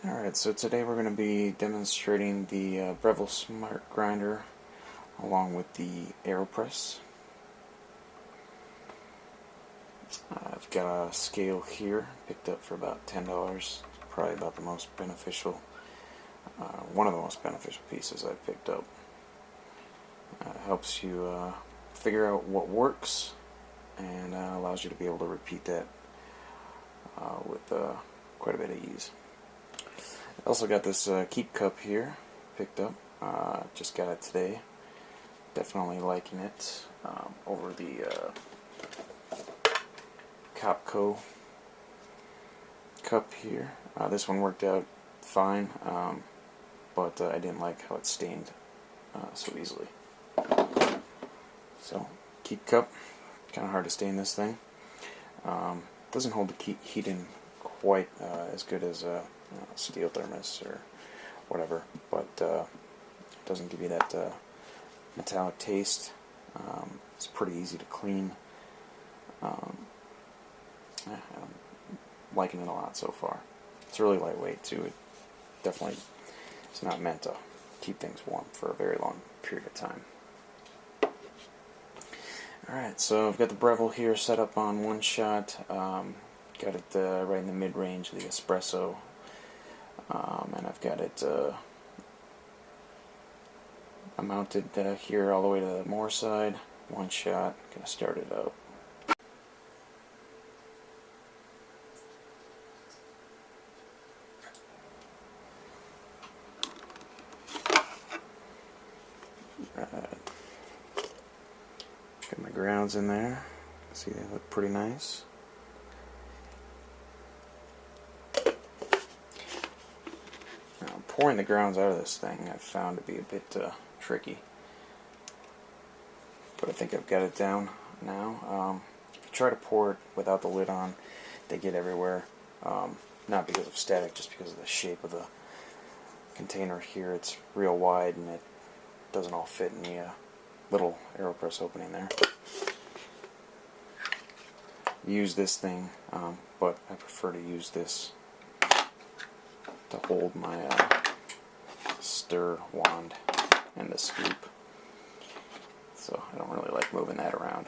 Alright, so today we're going to be demonstrating the Breville Smart Grinder along with the AeroPress. I've got a scale here, picked up for about $10, probably about the most beneficial, one of the most beneficial pieces I've picked up. Helps you figure out what works and allows you to be able to repeat that with quite a bit of ease. I also got this keep cup here picked up. Just got it today. Definitely liking it over the Copco cup here. This one worked out fine, but I didn't like how it stained so easily. So, keep cup, kind of hard to stain this thing. Doesn't hold the heat in quite as good as steel thermos or whatever, but it doesn't give you that metallic taste. It's pretty easy to clean. I'm liking it a lot so far. It's really lightweight too. It definitely is not meant to keep things warm for a very long period of time. Alright, so I've got the Breville here set up on one shot. Got it right in the mid-range of the espresso. And I've got it mounted here all the way to the more side. One shot, gonna start it up. Got my grounds in there. See, they look pretty nice. Now, pouring the grounds out of this thing I've found to be a bit tricky, but I think I've got it down now. If you try to pour it without the lid on, they get everywhere. Not because of static, just because of the shape of the container here. It's real wide and it doesn't all fit in the little AeroPress opening there. Use this thing, but I prefer to use this to hold my stir wand and the scoop. So I don't really like moving that around.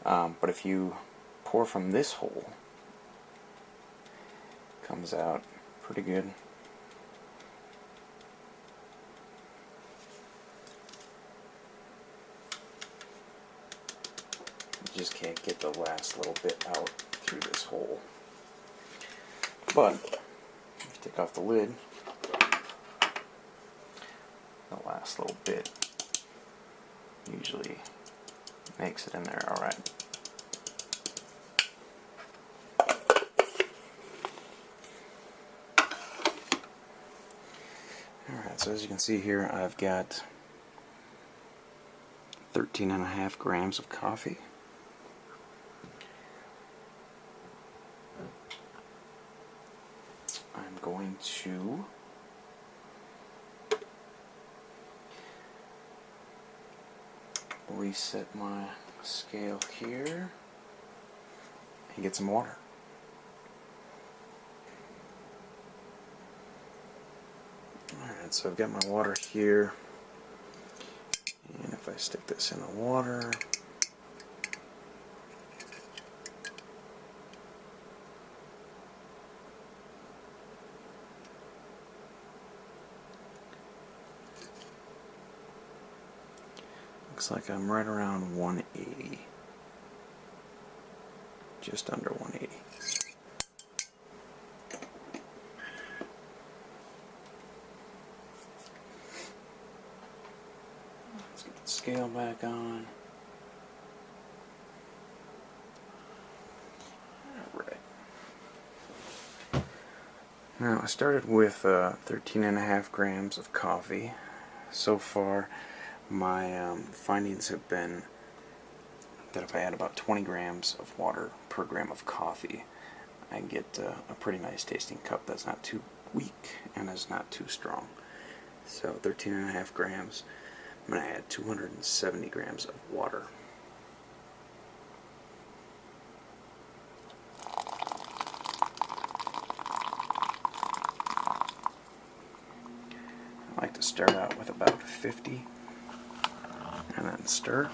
But if you pour from this hole, it comes out pretty good. You just can't get the last little bit out through this hole. But if you take off the lid, the last little bit usually makes it in there alright. Alright, so as you can see here, I've got 13.5 grams of coffee. I'm going to reset my scale here and get some water. Alright, so I've got my water here, and if I stick this in the water, looks like I'm right around 180. Just under 180. Let's get the scale back on. Alright. Now I started with 13.5 grams of coffee. So far, my findings have been that if I add about 20 grams of water per gram of coffee, I get a pretty nice tasting cup that's not too weak and is not too strong. So 13.5 grams, I'm going to add 270 grams of water. start out with about 50 and then stir.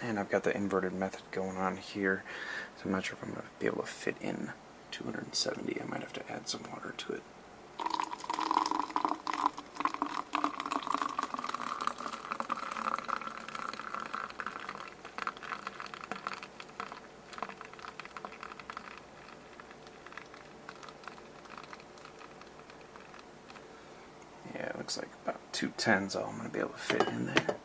And I've got the inverted method going on here, so I'm not sure if I'm going to be able to fit in 270. I might have to add some water to it. Yeah, it looks like about 210 is all I'm going to be able to fit in there.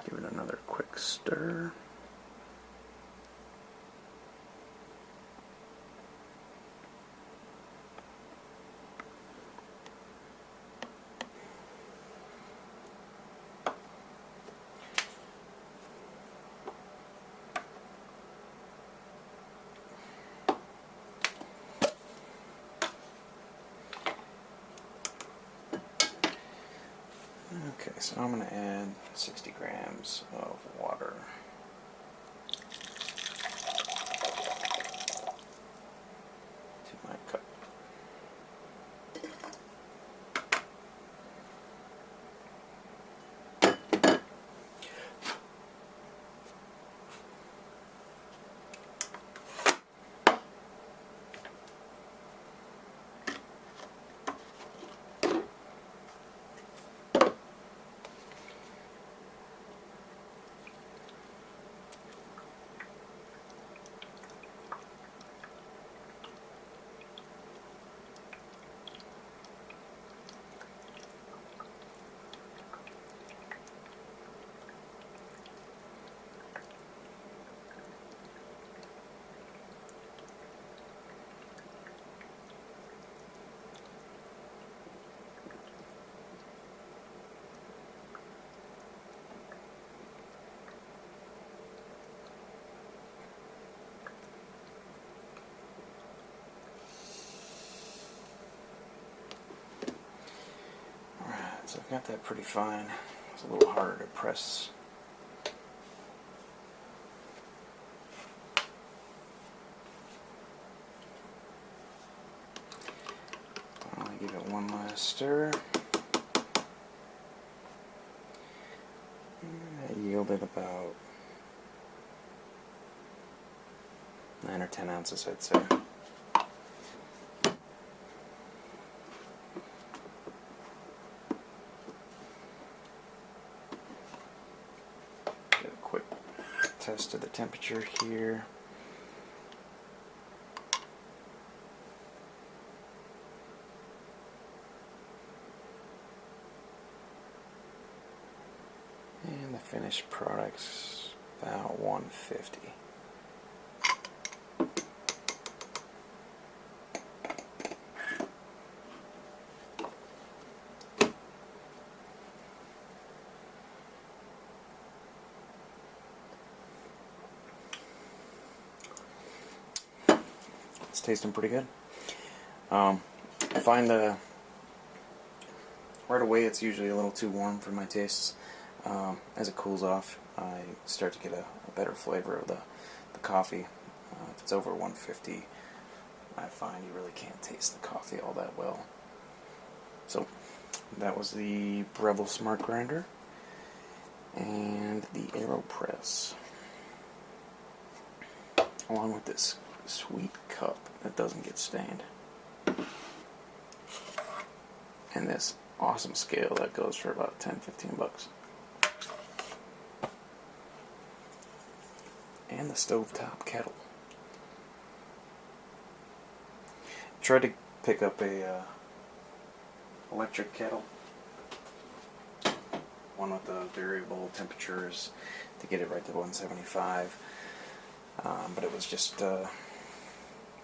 Give it another quick stir. Okay, so I'm going to add 60 grams of water. To my cup. So I've got that pretty fine. It's a little harder to press. I'll give it one last stir. That yielded about 9 or 10 ounces, I'd say. Quick test of the temperature here. And the finished product's about 150. It's tasting pretty good. I find right away it's usually a little too warm for my tastes. As it cools off, I start to get a better flavor of the coffee. If it's over 150, I find you really can't taste the coffee all that well. So that was the Breville Smart Grinder and the AeroPress, along with this sweet cup that doesn't get stained, and this awesome scale that goes for about 10-15 bucks, and the stovetop kettle. Tried to pick up a electric kettle, one with the variable temperatures to get it right to 175, but it was just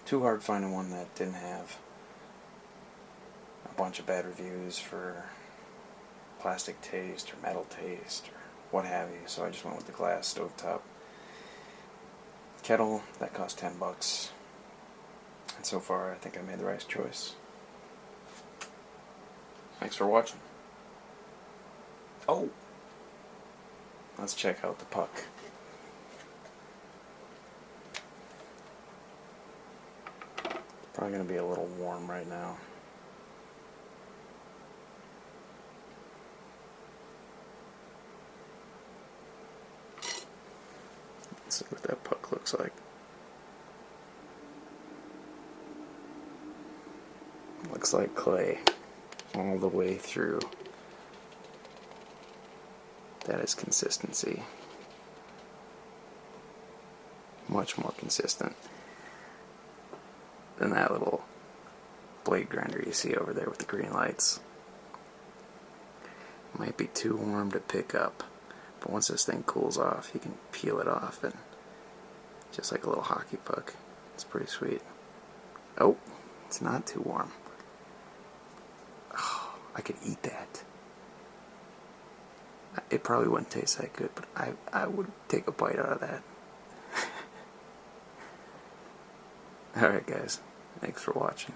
too hard finding one that didn't have a bunch of bad reviews for plastic taste or metal taste or what have you. So I just went with the glass stovetop kettle. That cost $10. And so far, I think I made the right choice. Thanks for watching. Oh! Let's check out the puck. Probably going to be a little warm right now. Let's see what that puck looks like. Looks like clay all the way through. That is consistency. Much more consistent than that little blade grinder you see over there with the green lights. Might be too warm to pick up, but once this thing cools off, you can peel it off, and just like a little hockey puck. It's pretty sweet. Oh, it's not too warm. Oh, I could eat that. It probably wouldn't taste that good, but I would take a bite out of that. Alright guys, thanks for watching.